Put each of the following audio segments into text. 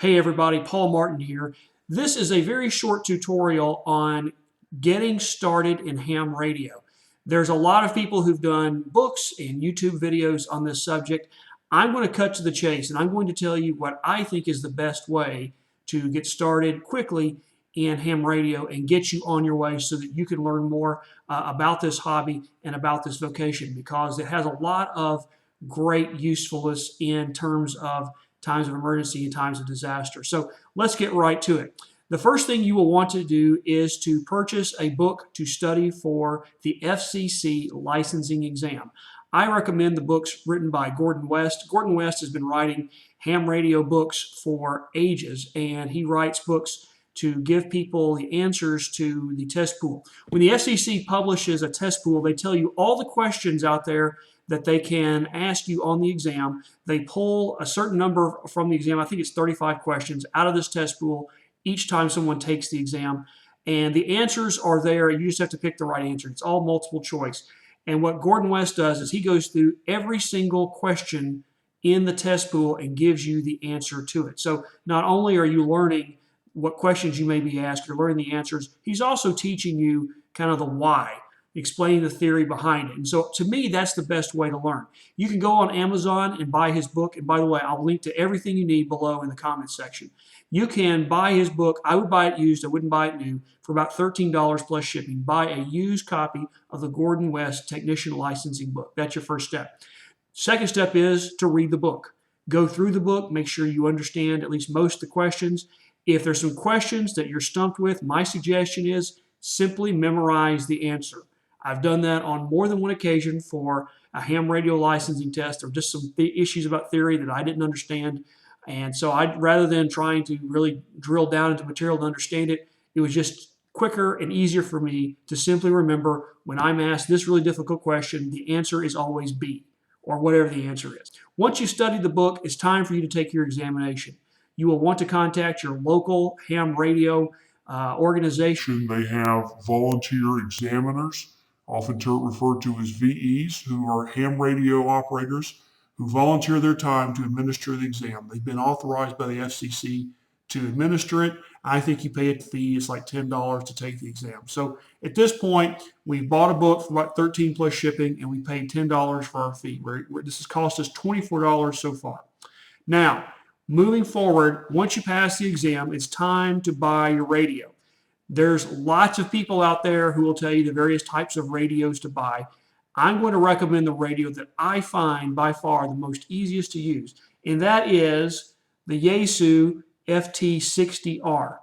Hey everybody, Paul Martin here. This is a very short tutorial on getting started in ham radio. There's a lot of people who've done books and YouTube videos on this subject. I'm going to cut to the chase and I'm going to tell you what I think is the best way to get started quickly in ham radio and get you on your way so that you can learn more about this hobby and about this vocation, because it has a lot of great usefulness in terms of times of emergency and times of disaster. So let's get right to it. The first thing you will want to do is to purchase a book to study for the FCC licensing exam. I recommend the books written by Gordon West. Gordon West has been writing ham radio books for ages, and he writes books to give people the answers to the test pool. When the FCC publishes a test pool, they tell you all the questions out there that they can ask you on the exam. They pull a certain number from the exam, I think it's 35 questions, out of this test pool each time someone takes the exam. And the answers are there, you just have to pick the right answer. It's all multiple choice. And what Gordon West does is he goes through every single question in the test pool and gives you the answer to it. So not only are you learning what questions you may be asked, you're learning the answers, he's also teaching you kind of the why, explaining the theory behind it. And so to me, that's the best way to learn. You can go on Amazon and buy his book. And by the way, I'll link to everything you need below in the comments section. You can buy his book. I would buy it used. I wouldn't buy it new, for about $13 plus shipping. Buy a used copy of the Gordon West Technician Licensing book. That's your first step. Second step is to read the book. Go through the book. Make sure you understand at least most of the questions. If there's some questions that you're stumped with, my suggestion is simply memorize the answer. I've done that on more than one occasion for a ham radio licensing test, or just some issues about theory that I didn't understand. And so rather than trying to really drill down into material to understand it, it was just quicker and easier for me to simply remember when I'm asked this really difficult question, the answer is always B, or whatever the answer is. Once you study the book, it's time for you to take your examination. You will want to contact your local ham radio organization. They have volunteer examiners, often referred to as VEs, who are ham radio operators who volunteer their time to administer the exam. They've been authorized by the FCC to administer it. I think you pay a fee. It's like $10 to take the exam. So at this point, we bought a book for about $13 plus shipping, and we paid $10 for our fee. This has cost us $24 so far. Now, moving forward, once you pass the exam, it's time to buy your radio. There's lots of people out there who will tell you the various types of radios to buy. I'm going to recommend the radio that I find by far the most easiest to use, and that is the Yaesu FT-60R.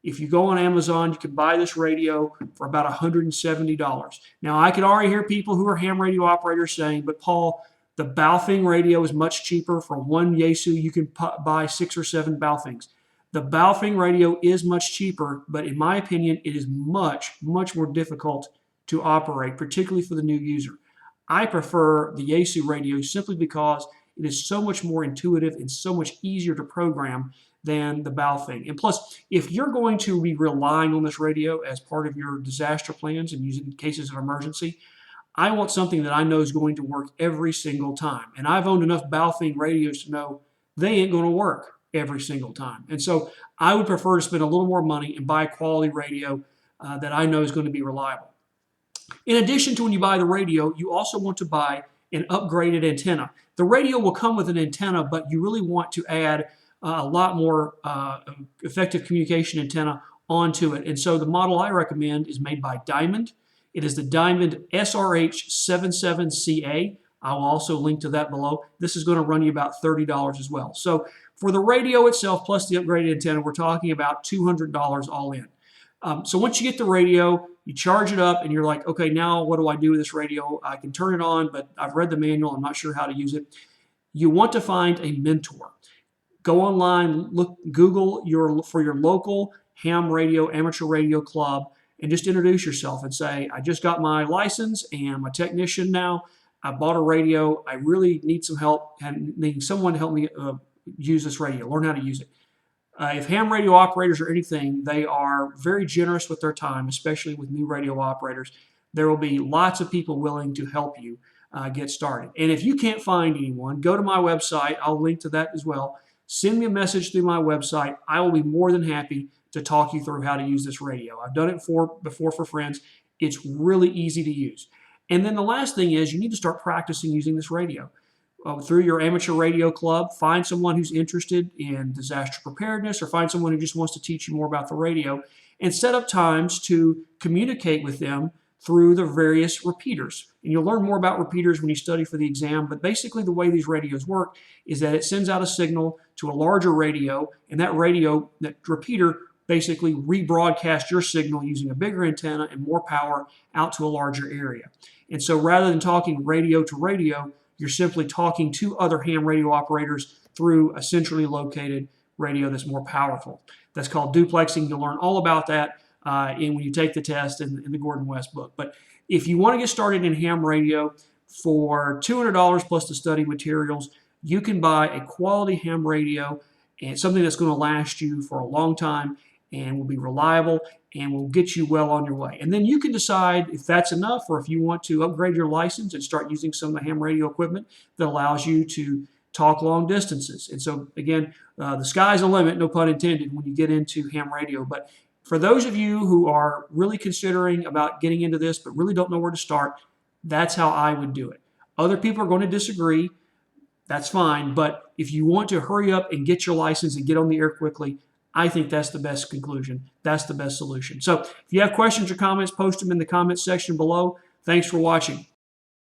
If you go on Amazon, you can buy this radio for about $170. Now, I can already hear people who are ham radio operators saying, but Paul, the Baofeng radio is much cheaper. For one Yaesu, you can buy 6 or 7 Baofengs. The Baofeng radio is much cheaper, but in my opinion, it is much, much more difficult to operate, particularly for the new user. I prefer the Yaesu radio simply because it is so much more intuitive and so much easier to program than the Baofeng. And plus, if you're going to be relying on this radio as part of your disaster plans and using in cases of emergency, I want something that I know is going to work every single time. And I've owned enough Baofeng radios to know they ain't going to work every single time. And so I would prefer to spend a little more money and buy a quality radio that I know is going to be reliable. In addition to when you buy the radio, you also want to buy an upgraded antenna. The radio will come with an antenna, but you really want to add a lot more effective communication antenna onto it. And so the model I recommend is made by Diamond. It is the Diamond SRH77CA. I will also link to that below. This is going to run you about $30 as well. So for the radio itself plus the upgraded antenna, we're talking about $200 all in. So once you get the radio, you charge it up and you're like, okay, now what do I do with this radio? I can turn it on, but I've read the manual. I'm not sure how to use it. You want to find a mentor. Go online, Google for your local ham radio, amateur radio club, and just introduce yourself and say, I just got my license and I'm a technician now. I bought a radio. I really need some help and need someone to help me use this radio, learn how to use it. If ham radio operators are anything, they are very generous with their time, especially with new radio operators. There will be lots of people willing to help you get started. And if you can't find anyone, go to my website. I'll link to that as well. send me a message through my website. I will be more than happy to talk you through how to use this radio. I've done it before for friends. It's really easy to use. And then the last thing is you need to start practicing using this radio. Through your amateur radio club, find someone who's interested in disaster preparedness, or find someone who just wants to teach you more about the radio, and set up times to communicate with them through the various repeaters. And you'll learn more about repeaters when you study for the exam, but basically the way these radios work is that it sends out a signal to a larger radio, and that repeater basically rebroadcasts your signal using a bigger antenna and more power out to a larger area. And so rather than talking radio to radio, you're simply talking to other ham radio operators through a centrally located radio that's more powerful. That's called duplexing. You'll learn all about that when you take the test in the Gordon West book. But if you want to get started in ham radio, for $200 plus the study materials, you can buy a quality ham radio and something that's going to last you for a long time and will be reliable and will get you well on your way. And then you can decide if that's enough, or if you want to upgrade your license and start using some of the ham radio equipment that allows you to talk long distances. And so again, the sky's the limit, no pun intended, when you get into ham radio. But for those of you who are really considering about getting into this but really don't know where to start, that's how I would do it. Other people are going to disagree. That's fine. But if you want to hurry up and get your license and get on the air quickly, I think that's the best conclusion. That's the best solution. So if you have questions or comments, post them in the comments section below. Thanks for watching.